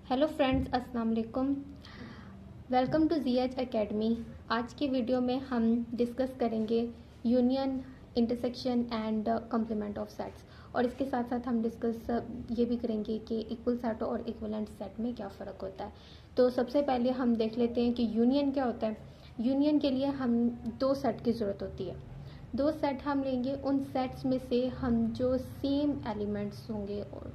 Hello friends, अस्सलाम वालेकुम। Welcome to ज़ीएच एकेडमी। आज की वीडियो में हम डिस्कस करेंगे union, intersection and complement of sets, और इसके साथ साथ हम डिस्कस ये भी करेंगे कि इक्वल सेट और इक्विवेलेंट सेट में क्या फ़र्क होता है। तो सबसे पहले हम देख लेते हैं कि यूनियन क्या होता है। यूनियन के लिए हम दो सेट की ज़रूरत होती है। दो सेट हम लेंगे, उन सेट्स में से हम जो सेम एलिमेंट्स होंगे और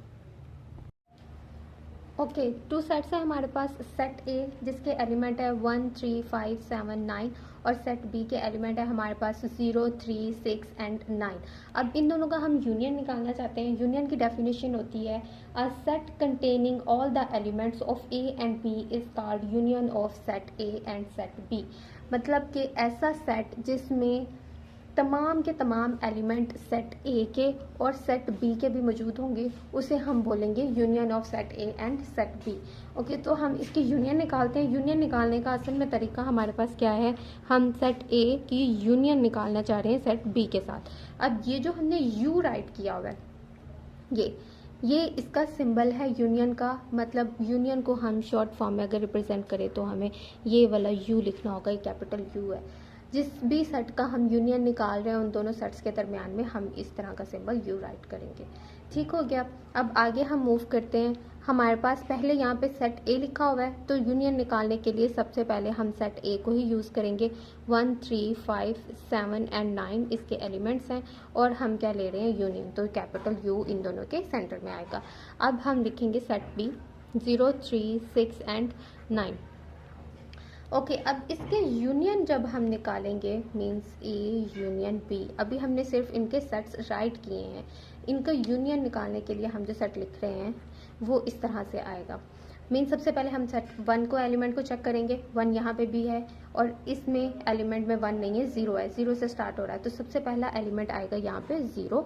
ओके, टू सेट्स है हमारे पास। सेट ए जिसके एलिमेंट है 1, 3, 5, 7, 9 और सेट बी के एलिमेंट है हमारे पास 0, 3, 6 एंड 9। अब इन दोनों का हम यूनियन निकालना चाहते हैं। यूनियन की डेफिनेशन होती है a set containing all the elements of A and B is called union of set A and set B. मतलब कि ऐसा सेट जिसमें तमाम के तमाम एलिमेंट सेट ए के और सेट बी के भी मौजूद होंगे, उसे हम बोलेंगे union of set A and set B. Okay, तो हम इसकी यूनियन निकालते हैं। यूनियन निकालने का असल में तरीका हमारे पास क्या है, हम सेट ए की यूनियन निकालना चाह रहे हैं सेट बी के साथ। अब ये जो हमने यू राइट किया हुआ है, ये इसका सिंबल है यूनियन का। मतलब यूनियन को हम शॉर्ट फॉर्म में अगर रिप्रेजेंट करें तो हमें ये वाला यू लिखना होगा, ये कैपिटल यू है। जिस भी सेट का हम यूनियन निकाल रहे हैं उन दोनों सेट्स के दरमियान में हम इस तरह का सिंबल यू राइट करेंगे। ठीक हो गया। अब आगे हम मूव करते हैं। हमारे पास पहले यहाँ पे सेट ए लिखा हुआ है, तो यूनियन निकालने के लिए सबसे पहले हम सेट ए को ही यूज़ करेंगे। 1, 3, 5, 7 एंड 9 इसके एलिमेंट्स हैं और हम क्या ले रहे हैं, यूनियन, तो कैपिटल यू इन दोनों के सेंटर में आएगा। अब हम लिखेंगे सेट बी 0, 3, 6 एंड 9। ओके, अब इसके यूनियन जब हम निकालेंगे, मीन्स ए यूनियन बी, अभी हमने सिर्फ इनके सेट्स राइट किए हैं। इनका यूनियन निकालने के लिए हम जो सेट लिख रहे हैं वो इस तरह से आएगा। मीन्स सबसे पहले हम सेट 1 को एलिमेंट को चेक करेंगे। 1 यहाँ पे भी है और इसमें एलिमेंट में 1 नहीं है, 0 है, 0 से स्टार्ट हो रहा है, तो सबसे पहला एलिमेंट आएगा यहाँ पे 0।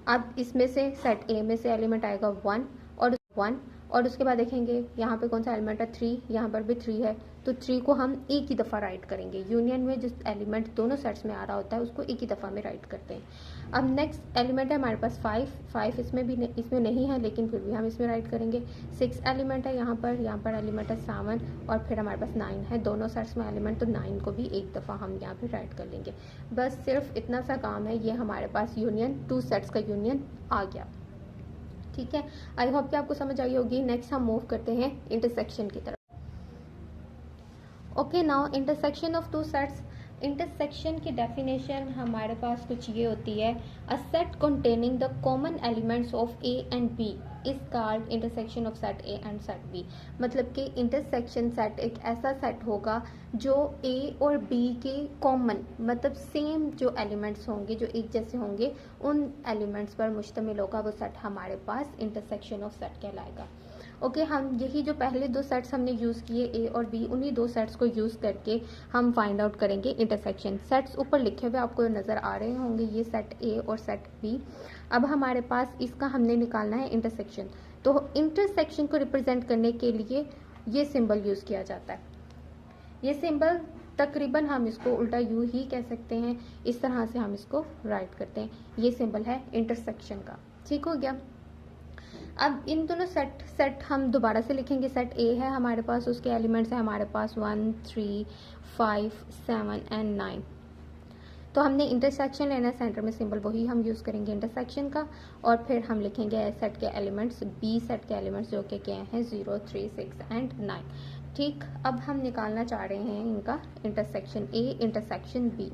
अब इसमें से सेट ए में से एलिमेंट आएगा 1 और उसके बाद देखेंगे यहाँ पे कौन सा एलिमेंट है, 3, यहाँ पर भी 3 है, तो 3 को हम एक ही दफ़ा राइट करेंगे। यूनियन में जिस एलिमेंट दोनों सेट्स में आ रहा होता है उसको एक ही दफ़ा में राइट करते हैं। अब नेक्स्ट एलिमेंट है हमारे पास 5 इसमें भी इसमें नहीं है, लेकिन फिर भी हम इसमें राइट करेंगे। 6 एलिमेंट है यहाँ पर एलिमेंट है 7 और फिर हमारे पास 9 है, दोनों सेट्स में एलिमेंट, तो 9 को भी एक दफ़ा हम यहाँ पर राइट कर लेंगे। बस सिर्फ इतना सा काम है, ये हमारे पास यूनियन, टू सेट्स का यूनियन आ गया। ठीक है, आई होप कि आपको समझ आई होगी। नेक्स्ट हम मूव करते हैं इंटरसेक्शन की तरफ। Okay, now intersection of two sets. Intersection की डेफिनेशन हमारे पास कुछ ये होती है, a set containing the common elements of A and B is called intersection of set A and set B. मतलब कि इंटरसेक्शन सेट एक ऐसा सेट होगा जो ए और बी के कॉमन, मतलब सेम जो एलिमेंट्स होंगे, जो एक जैसे होंगे, उन एलिमेंट्स पर मुश्तमिल होगा वो सेट हमारे पास इंटरसेक्शन ऑफ सेट कहलाएगा। ओके, हम यही जो पहले दो सेट्स हमने यूज़ किए ए और बी, उन्हीं दो सेट्स को यूज़ करके हम फाइंड आउट करेंगे इंटरसेक्शन। सेट्स ऊपर लिखे हुए आपको नज़र आ रहे होंगे, ये सेट ए और सेट बी। अब हमारे पास इसका हमने निकालना है इंटरसेक्शन, तो इंटरसेक्शन को रिप्रेजेंट करने के लिए ये सिंबल यूज़ किया जाता है। ये सिंबल तकरीबन हम इसको उल्टा यू ही कह सकते हैं, इस तरह से हम इसको राइट करते हैं। ये सिंबल है इंटरसेक्शन का। ठीक हो गया। अब इन दोनों सेट हम दोबारा से लिखेंगे। सेट ए है हमारे पास, उसके एलिमेंट्स है हमारे पास 1, 3, 5, 7 एंड 9। तो हमने इंटरसेक्शन लेना है, सेंटर में सिंबल वही हम यूज़ करेंगे इंटरसेक्शन का, और फिर हम लिखेंगे सेट के एलिमेंट्स, बी सेट के एलिमेंट्स जो कि क्या हैं 0, 3, 6 एंड 9। ठीक, अब हम निकालना चाह रहे हैं इनका intersection A intersection B.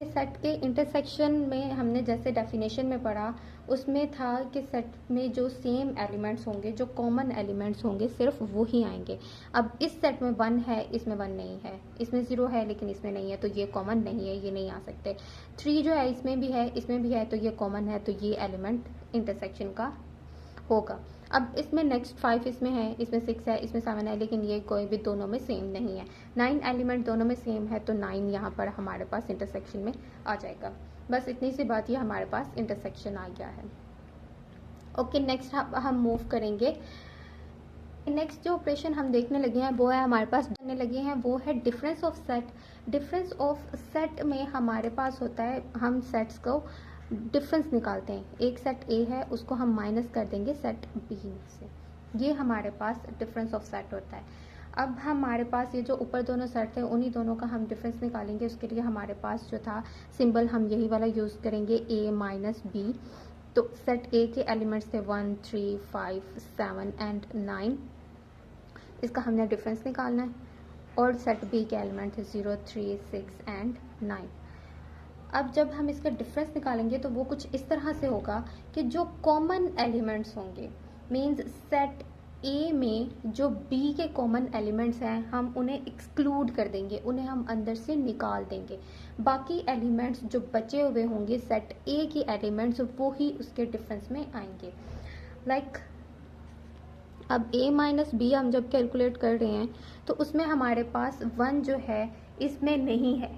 Set के इंटरसेक्शन में हमने जैसे डेफिनेशन में पढ़ा, उसमें था कि सेट में जो सेम एलिमेंट्स होंगे, जो कॉमन एलिमेंट्स होंगे, सिर्फ वो ही आएंगे। अब इस सेट में 1 है, इसमें 1 नहीं है, इसमें 0 है लेकिन इसमें नहीं है, तो ये कॉमन नहीं है, ये नहीं आ सकते। 3 जो है इसमें भी है, इसमें भी है, तो ये कॉमन है, तो ये एलिमेंट इंटरसेक्शन का होगा। अब इसमें नेक्स्ट 5 इसमें है, इसमें 6 है, इसमें 7 है, लेकिन ये कोई भी दोनों में सेम नहीं है। 9 एलिमेंट दोनों में सेम है, तो 9 यहाँ पर हमारे पास इंटरसेक्शन में आ जाएगा। बस इतनी सी बात, ये हमारे पास इंटरसेक्शन आ गया है। ओके, नेक्स्ट हम मूव करेंगे। नेक्स्ट जो ऑपरेशन हम देखने लगे हैं वो है हमारे पास जानने लगे हैं वो है difference of set. Difference of set में हमारे पास होता है, हम सेट्स को डिफरेंस निकालते हैं। एक सेट ए है, उसको हम माइनस कर देंगे सेट बी से। ये हमारे पास डिफरेंस ऑफ सेट होता है। अब हमारे पास ये जो ऊपर दोनों सेट थे उन्हीं दोनों का हम डिफरेंस निकालेंगे। उसके लिए हमारे पास जो था सिंबल हम यही वाला यूज़ करेंगे, a माइनस बी। तो सेट ए के एलिमेंट्स थे 1 3 5 7 एंड 9, इसका हमने डिफरेंस निकालना है। और सेट बी के एलिमेंट थे 0 3 6 एंड 9। अब जब हम इसका डिफरेंस निकालेंगे तो वो कुछ इस तरह से होगा कि जो कॉमन एलिमेंट्स होंगे, मींस सेट ए में जो बी के कॉमन एलिमेंट्स हैं हम उन्हें एक्सक्लूड कर देंगे, उन्हें हम अंदर से निकाल देंगे। बाकी एलिमेंट्स जो बचे हुए होंगे सेट ए की एलिमेंट्स, वो ही उसके डिफरेंस में आएंगे। लाइक अब a माइनस बी हम जब कैलकुलेट कर रहे हैं तो उसमें हमारे पास 1 जो है इसमें नहीं है,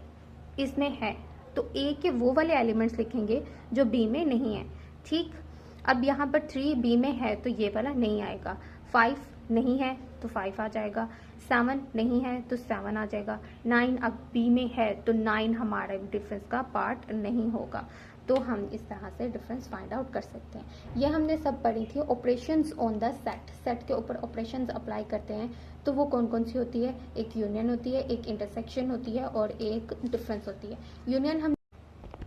इसमें है, तो a के वो वाले एलिमेंट्स लिखेंगे जो b में नहीं है। ठीक, अब यहाँ पर 3 b में है तो ये वाला नहीं आएगा, 5 नहीं है तो 5 आ जाएगा, 7 नहीं है तो 7 आ जाएगा, 9 अब b में है तो 9 हमारे डिफरेंस का पार्ट नहीं होगा। तो हम इस तरह से डिफरेंस फाइंड आउट कर सकते हैं। ये हमने सब पढ़ी थी operations on the set. Set के ऊपर ऑपरेशंस अप्लाई करते हैं तो वो कौन कौन सी होती है, एक यूनियन होती है, एक इंटरसेक्शन होती है और एक डिफरेंस होती है। यूनियन हम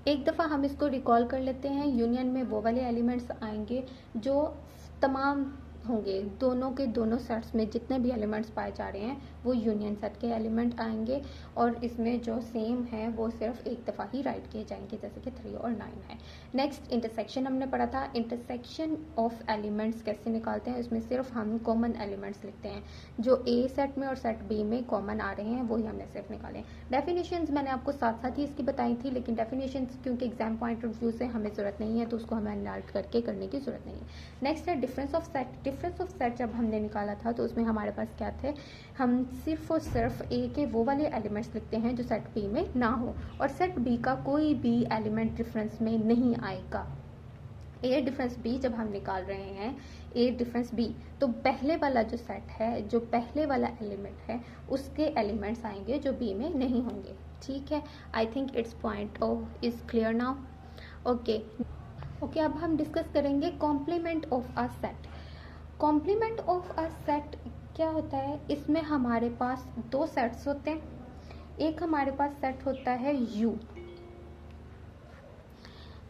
एक दफ़ा हम इसको रिकॉल कर लेते हैं। यूनियन में वो वाले एलिमेंट्स आएंगे जो तमाम होंगे, दोनों के दोनों सेट्स में जितने भी एलिमेंट्स पाए जा रहे हैं वो यूनियन सेट के एलिमेंट आएंगे। और इसमें जो सेम है वो सिर्फ एक दफ़ा ही राइट किए जाएंगे, जैसे कि 3 और 9 है। नेक्स्ट इंटरसेक्शन हमने पढ़ा था। इंटरसेक्शन ऑफ एलिमेंट्स कैसे निकालते हैं, इसमें सिर्फ हम कॉमन एलिमेंट्स लिखते हैं, जो ए सेट में और सेट बी में कॉमन आ रहे हैं वही हमने सिर्फ निकाले। डेफिनेशंस मैंने आपको साथ साथ ही इसकी बताई थी, लेकिन डेफिनेशंस क्योंकि एग्जाम पॉइंट ऑफ व्यू से हमें ज़रूरत नहीं है तो उसको हमें अनलाइट करके करने की ज़रूरत नहीं है। नेक्स्ट है difference of set. Difference of set जब हमने निकाला था तो उसमें हमारे पास क्या थे, हम सिर्फ और सिर्फ ए के वो वाले एलिमेंट्स लिखते हैं जो सेट बी में ना हो, और सेट बी का कोई भी एलिमेंट डिफरेंस में नहीं आएगा। ए डिफरेंस बी जब हम निकाल रहे हैं, ए डिफरेंस बी, तो पहले वाला जो सेट है, जो पहले वाला एलिमेंट है उसके एलिमेंट्स आएंगे जो बी में नहीं होंगे। ठीक है, I think it's point of is clear now. Okay, अब हम डिस्कस करेंगे complement of a set. Complement of a set क्या होता है, इसमें हमारे पास दो सेट्स होते हैं। एक हमारे पास सेट होता है U,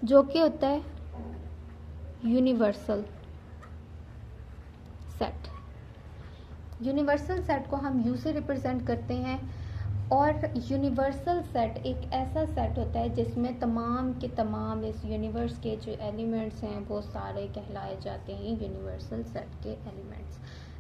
जो कि होता है यूनिवर्सल सेट। यूनिवर्सल सेट को हम U से रिप्रेजेंट करते हैं। और यूनिवर्सल सेट एक ऐसा सेट होता है जिसमें तमाम के तमाम इस यूनिवर्स के जो एलिमेंट्स हैं वो सारे कहलाए जाते हैं यूनिवर्सल सेट के एलिमेंट्स।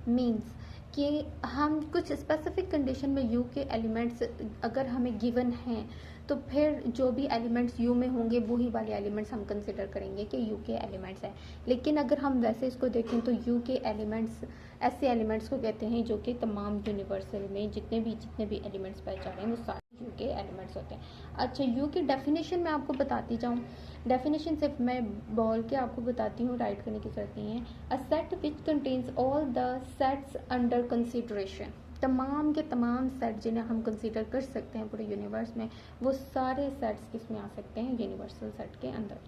मींस कि हम कुछ स्पेसिफिक कंडीशन में U के एलिमेंट्स अगर हमें गिवन हैं तो फिर जो भी एलिमेंट्स U में होंगे वही वाले एलिमेंट्स हम कंसिडर करेंगे कि U के एलिमेंट्स हैं। लेकिन अगर हम वैसे इसको देखें तो U के एलिमेंट्स ऐसे एलिमेंट्स को कहते हैं जो कि तमाम यूनिवर्सल में जितने भी एलिमेंट्स पाए जा रहे हैं वो सारे U के एलिमेंट्स होते हैं। अच्छा, U की डेफिनेशन मैं आपको बताती जाऊँ। डेफिनेशन सिर्फ मैं बोल के आपको बताती हूँ, राइट करने की जरूरत नहीं है। A set which contains all the sets under consideration. तमाम के तमाम सेट जिन्हें हम कंसीडर कर सकते हैं पूरे यूनिवर्स में, वो सारे सेट्स किसमें आ सकते हैं, यूनिवर्सल सेट के अंदर।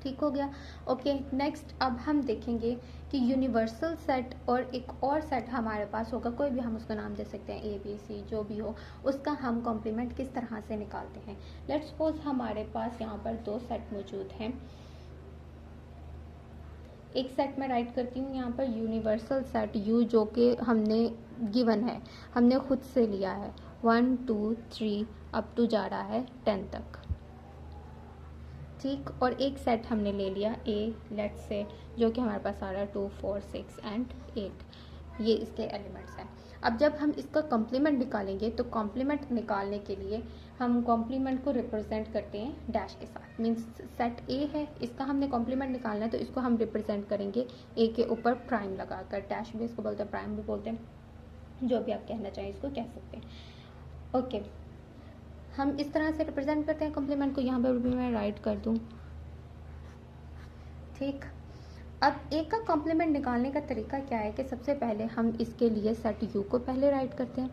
ठीक हो गया। ओके, नेक्स्ट अब हम देखेंगे कि यूनिवर्सल सेट और एक और सेट हमारे पास होगा, कोई भी हम उसका नाम दे सकते हैं, ए बी सी जो भी हो, उसका हम कॉम्प्लीमेंट किस तरह से निकालते हैं। लेट्स सपोज हमारे पास यहाँ पर दो सेट मौजूद हैं। एक सेट में राइट करती हूँ यहाँ पर यूनिवर्सल सेट U, जो कि हमने गिवन है, हमने खुद से लिया है 1 2 3 अप टू जा रहा है 10 तक। ठीक, और एक सेट हमने ले लिया A, लेट्स से, जो कि हमारे पास आ रहा है 2 4 6 एंड 8, ये इसके एलिमेंट्स हैं। अब जब हम इसका कॉम्प्लीमेंट निकालेंगे तो कॉम्प्लीमेंट निकालने के लिए हम कॉम्प्लीमेंट को रिप्रेजेंट करते हैं डैश के साथ। मींस सेट A है, इसका हमने कॉम्प्लीमेंट निकालना है तो इसको हम रिप्रेजेंट करेंगे A के ऊपर प्राइम लगाकर। डैश भी इसको बोलते हैं, प्राइम भी बोलते हैं, जो भी आप कहना चाहें इसको कह सकते हैं। ओके, हम इस तरह से रिप्रेजेंट करते हैं कॉम्प्लीमेंट को। यहाँ पर भी मैं राइट कर दूँ। ठीक, अब A का कॉम्प्लीमेंट निकालने का तरीका क्या है कि सबसे पहले हम इसके लिए सेट U को पहले राइट करते हैं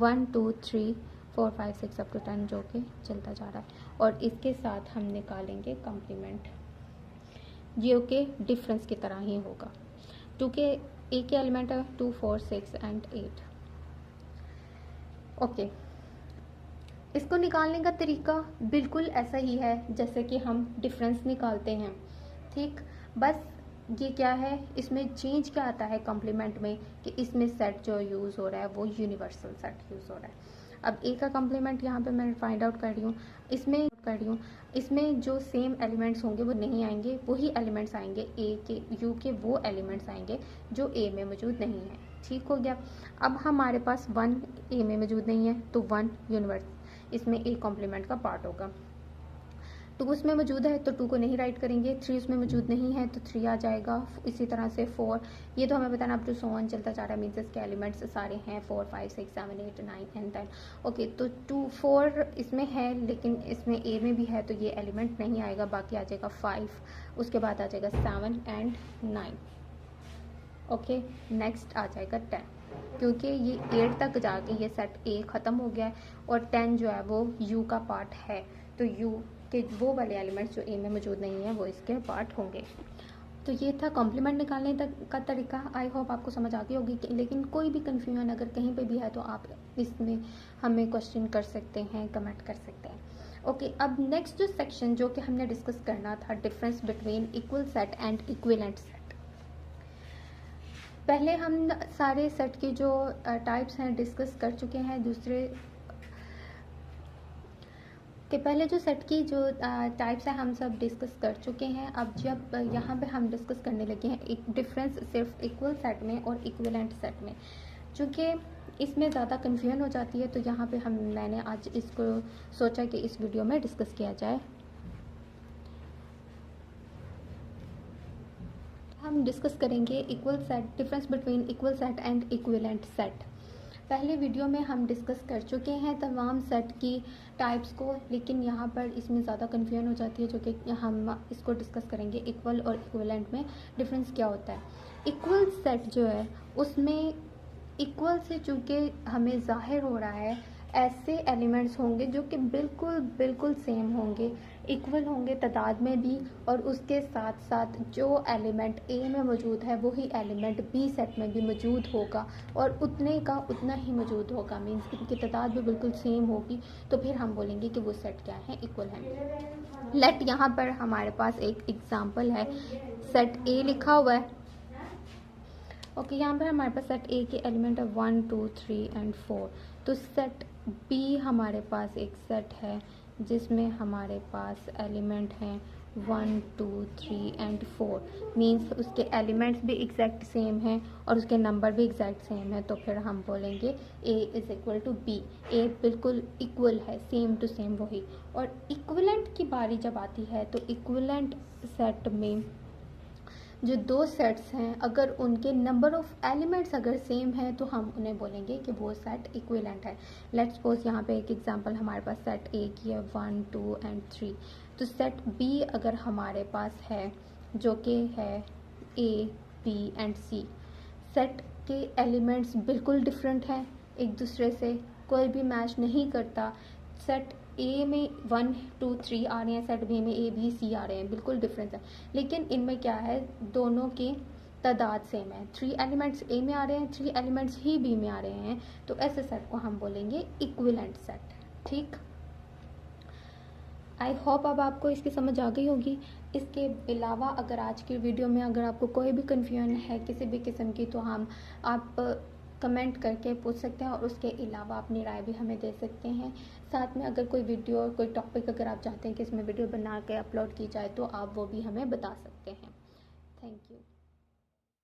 1 2 3 4 5 6 अप टू 10, जो कि चलता जा रहा है, और इसके साथ हम निकालेंगे कॉम्प्लीमेंट, जो कि डिफरेंस की तरह ही होगा। क्योंकि ए के एलिमेंट है 2, 4, 6 एंड 8। ओके, इसको निकालने का तरीका बिल्कुल ऐसा ही है जैसे कि हम डिफरेंस निकालते हैं, ठीक। बस ये क्या है, इसमें चेंज क्या आता है कॉम्प्लीमेंट में कि इसमें सेट जो यूज़ हो रहा है वो यूनिवर्सल सेट यूज़ हो रहा है। अब ए का कॉम्प्लीमेंट यहाँ पे मैं फाइंड आउट कर रही हूँ, इसमें जो सेम एलिमेंट्स होंगे वो नहीं आएंगे, वही एलिमेंट्स आएंगे ए के, यू के वो एलिमेंट्स आएंगे जो ए में मौजूद नहीं है, ठीक हो गया। अब हमारे पास 1 ए में मौजूद नहीं है तो 1 यूनिवर्स इसमें ए कॉम्प्लीमेंट का पार्ट होगा। 2 उसमें मौजूद है तो 2 को नहीं राइट करेंगे, 3 उसमें मौजूद नहीं है तो 3 आ जाएगा, इसी तरह से 4, ये तो हमें बताना, अब जो सोन चलता जा रहा है, मीन्स इसके एलिमेंट्स सारे हैं 4, 5, 6, 7, 8, 9 एंड 10। ओके, तो 2, 4 इसमें है लेकिन इसमें ए में भी है तो ये एलिमेंट नहीं आएगा, बाकी आ जाएगा 5, उसके बाद आ जाएगा 7 एंड 9। ओके, नेक्स्ट आ जाएगा 10, क्योंकि ये 8 तक जाके ये सेट ए ख़त्म हो गया है और 10 जो है वो यू का पार्ट है, तो यू के वो वाले एलिमेंट्स जो ए में मौजूद नहीं है वो इसके पार्ट होंगे। तो ये था कॉम्प्लीमेंट निकालने तक का तरीका। आई होप आपको समझ आ गई होगी, लेकिन कोई भी कन्फ्यूजन अगर कहीं पे भी है तो आप इसमें हमें क्वेश्चन कर सकते हैं, कमेंट कर सकते हैं। ओके, अब नेक्स्ट जो सेक्शन जो कि हमने डिस्कस करना था, difference between equal set and equivalent set. पहले हम सारे सेट के जो टाइप्स हैं डिस्कस कर चुके हैं, पहले जो सेट की जो टाइप्स हैं हम सब डिस्कस कर चुके हैं। अब जब यहाँ पे हम डिस्कस करने लगे हैं एक डिफरेंस सिर्फ इक्वल सेट में और इक्विवेलेंट सेट में, चूँकि इसमें ज़्यादा कन्फ्यूजन हो जाती है तो यहाँ पे मैंने आज इसको सोचा कि इस वीडियो में डिस्कस किया जाए। हम डिस्कस करेंगे equal set, difference between equal set and equivalent set. पहले वीडियो में हम डिस्कस कर चुके हैं तमाम सेट की टाइप्स को, लेकिन यहाँ पर इसमें ज़्यादा कन्फ्यूजन हो जाती है, जो कि हम इसको डिस्कस करेंगे इक्वल और इक्विवेलेंट में डिफरेंस क्या होता है। इक्वल सेट जो है उसमें इक्वल से चूँकि हमें ज़ाहिर हो रहा है ऐसे एलिमेंट्स होंगे जो कि बिल्कुल सेम होंगे, इक्वल होंगे तादाद में भी, और उसके साथ साथ जो एलिमेंट ए में मौजूद है वही एलिमेंट बी सेट में भी मौजूद होगा और उतने का उतना ही मौजूद होगा, मीन्स इनकी तादाद भी बिल्कुल सेम होगी, तो फिर हम बोलेंगे कि वो सेट क्या है, इक्वल है। लेट यहाँ पर हमारे पास एक एग्जाम्पल है, सेट ए लिखा हुआ है। ओके, यहाँ पर हमारे पास सेट ए के एलिमेंट है 1, 2, 3 एंड 4। तो सेट बी हमारे पास एक सेट है जिसमें हमारे पास एलिमेंट हैं 1, 2, 3 एंड 4, मीन्स उसके एलिमेंट्स भी एग्जैक्ट सेम हैं और उसके नंबर भी एग्जैक्ट सेम है, तो फिर हम बोलेंगे A is equal to B, A बिल्कुल इक्वल है, सेम टू सेम वही। और इक्विवेलेंट की बारी जब आती है तो इक्विवेलेंट सेट में जो दो सेट्स हैं अगर उनके नंबर ऑफ एलिमेंट्स अगर सेम है तो हम उन्हें बोलेंगे कि वो सेट इक्विवेलेंट है। लेट्स सपोज यहाँ पे एक एग्जांपल हमारे पास सेट ए की है 1, 2 एंड 3, तो सेट बी अगर हमारे पास है जो कि है ए, बी एंड सी, सेट के एलिमेंट्स बिल्कुल डिफरेंट हैं एक दूसरे से, कोई भी मैच नहीं करता। सेट ए में 1, 2, 3 आ रहे हैं, सेट बी में ए, बी, सी आ रहे हैं, बिल्कुल डिफरेंस है, लेकिन इनमें क्या है, दोनों की तादाद सेम है। 3 एलिमेंट्स ए में आ रहे हैं, 3 एलिमेंट्स ही बी में आ रहे हैं, तो ऐसे सेट को हम बोलेंगे इक्विवेलेंट सेट, ठीक। आई होप अब आपको इसकी समझ आ गई होगी। इसके अलावा अगर आज की वीडियो में अगर आपको कोई भी कन्फ्यूजन है किसी भी किस्म की, तो आप कमेंट करके पूछ सकते हैं और उसके अलावा अपनी राय भी हमें दे सकते हैं। साथ में अगर कोई वीडियो कोई टॉपिक अगर आप चाहते हैं कि इसमें वीडियो बना के अपलोड की जाए तो आप वो भी हमें बता सकते हैं। Thank you.